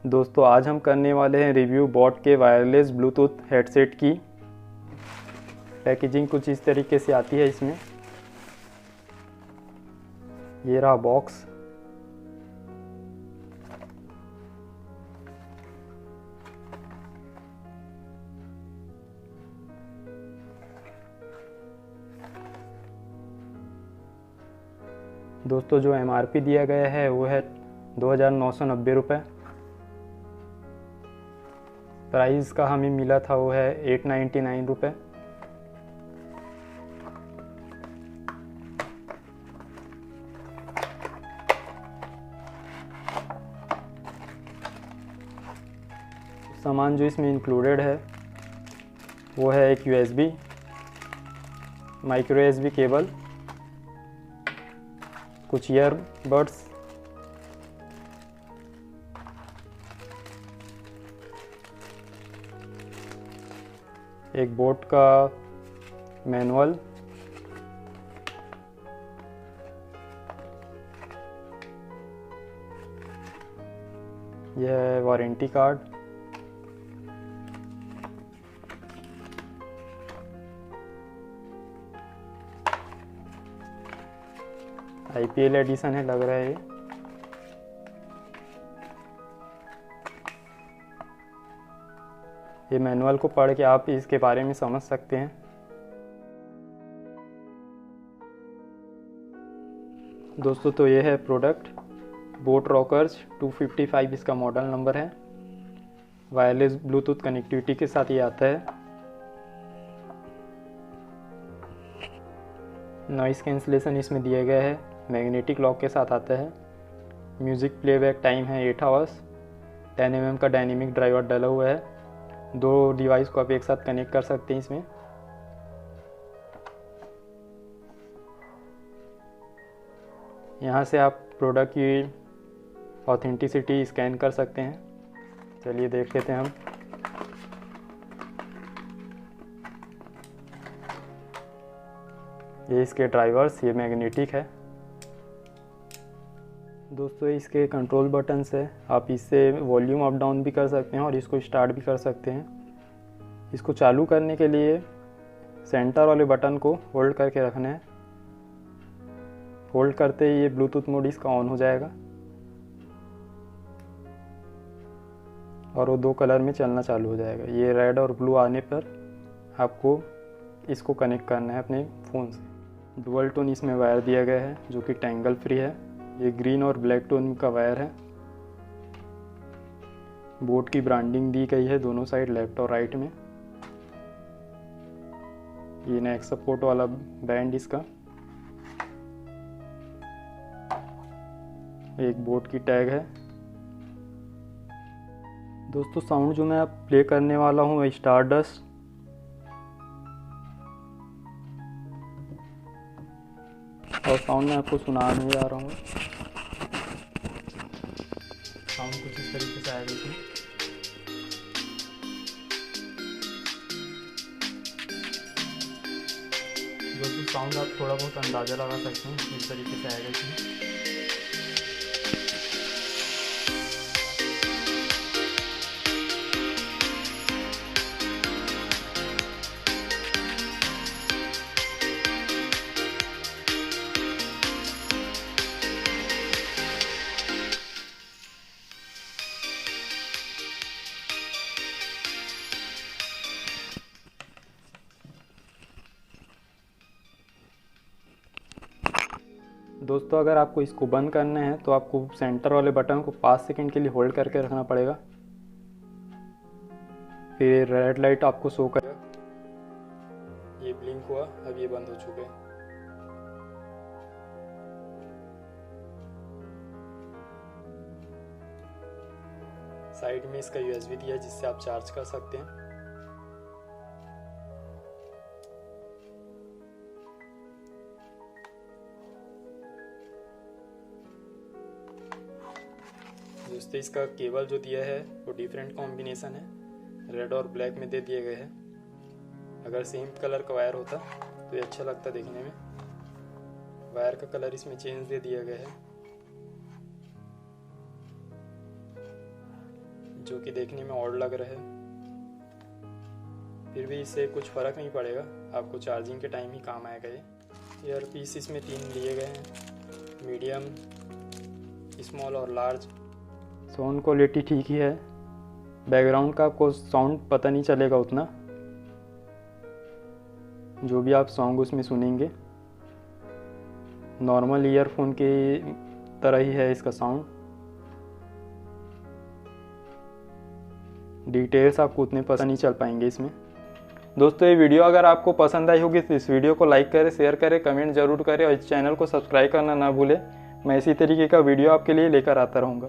दोस्तों आज हम करने वाले हैं रिव्यू बोट के वायरलेस ब्लूटूथ हेडसेट की। पैकेजिंग कुछ इस तरीके से आती है। इसमें ये रहा बॉक्स। दोस्तों जो MRP दिया गया है वो है 2990 रुपये। प्राइस का हमें मिला था वो है 899 रुपये। सामान जो इसमें इंक्लूडेड है वो है एक USB, माइक्रो USB केबल, कुछ ईयरबड्स, एक बोट का मैनुअल, यह है वारंटी कार्ड, IPL एडिशन है लग रहा है। ये मैनुअल को पढ़ के आप इसके बारे में समझ सकते हैं। दोस्तों तो ये है प्रोडक्ट, बोट रॉकर्स 255 इसका मॉडल नंबर है। वायरलेस ब्लूटूथ कनेक्टिविटी के साथ ये आता है। नॉइस कैंसलेशन इसमें दिया गया है, मैग्नेटिक लॉक के साथ आता है। म्यूज़िक प्लेबैक टाइम है 8 आवर्स। 10 mm का डायनेमिक ड्राइवर डला हुआ है। 2 डिवाइस को आप एक साथ कनेक्ट कर सकते हैं इसमें। यहाँ से आप प्रोडक्ट की ऑथेंटिसिटी स्कैन कर सकते हैं। चलिए देख लेते हैं हम। ये इसके ड्राइवर्स, ये मैग्नेटिक है। दोस्तों इसके कंट्रोल बटन्स है, आप इससे वॉल्यूम अप डाउन भी कर सकते हैं और इसको स्टार्ट भी कर सकते हैं। इसको चालू करने के लिए सेंटर वाले बटन को होल्ड करके रखना है। होल्ड करते ही ये ब्लूटूथ मोड इसका ऑन हो जाएगा और वो 2 कलर में चलना चालू हो जाएगा। ये रेड और ब्लू आने पर आपको इसको कनेक्ट करना है अपने फ़ोन से। डुअल टोन इसमें वायर दिया गया है जो कि टैंगल फ्री है। ये ग्रीन और ब्लैक टोन का वायर है। बोट की ब्रांडिंग दी गई है दोनों साइड, लेफ्ट और राइट में। ये नेक सपोर्ट वाला बैंड इसका। एक बोट की टैग है। दोस्तों साउंड जो मैं अब प्ले करने वाला हूँ स्टारडस्ट। और साउंड मैं आपको सुनाने जा रहा हूँ। साउंड कुछ इस तरीके से आएगा इसमें। दोस्तों साउंड आप थोड़ा बहुत अंदाज़ा लगा सकते हैं किस तरीके से आएगा इसमें। दोस्तों अगर आपको इसको बंद करना है तो आपको सेंटर वाले बटन को 5 सेकंड के लिए होल्ड करके रखना पड़ेगा। फिर रेड लाइट आपको शो करेगा। ये ब्लिंक हुआ, अब ये बंद हो चुका है। साइड में इसका USB दिया है जिससे आप चार्ज कर सकते हैं। दोस्तों इसका केबल जो दिया है वो डिफरेंट कॉम्बिनेशन है, रेड और ब्लैक में दे दिए गए हैं। अगर सेम कलर का वायर होता तो ये अच्छा लगता देखने में। वायर का कलर इसमें चेंज दे दिया गया है। जो कि देखने में ऑड लग रहा है, फिर भी इससे कुछ फ़र्क नहीं पड़ेगा, आपको चार्जिंग के टाइम ही काम आएगा। ये ईयर पीस इसमें 3 दिए गए हैं, मीडियम, स्मॉल और लार्ज। साउंड क्वालिटी ठीक ही है, बैकग्राउंड का आपको साउंड पता नहीं चलेगा उतना, जो भी आप सॉन्ग उसमें सुनेंगे नॉर्मल ईयरफोन के तरह ही है इसका साउंड। डिटेल्स आपको उतने पता नहीं चल पाएंगे इसमें। दोस्तों ये वीडियो अगर आपको पसंद आई होगी तो इस वीडियो को लाइक करें, शेयर करें, कमेंट जरूर करें और इस चैनल को सब्सक्राइब करना ना भूलें। मैं इसी तरीके का वीडियो आपके लिए लेकर आता रहूँगा।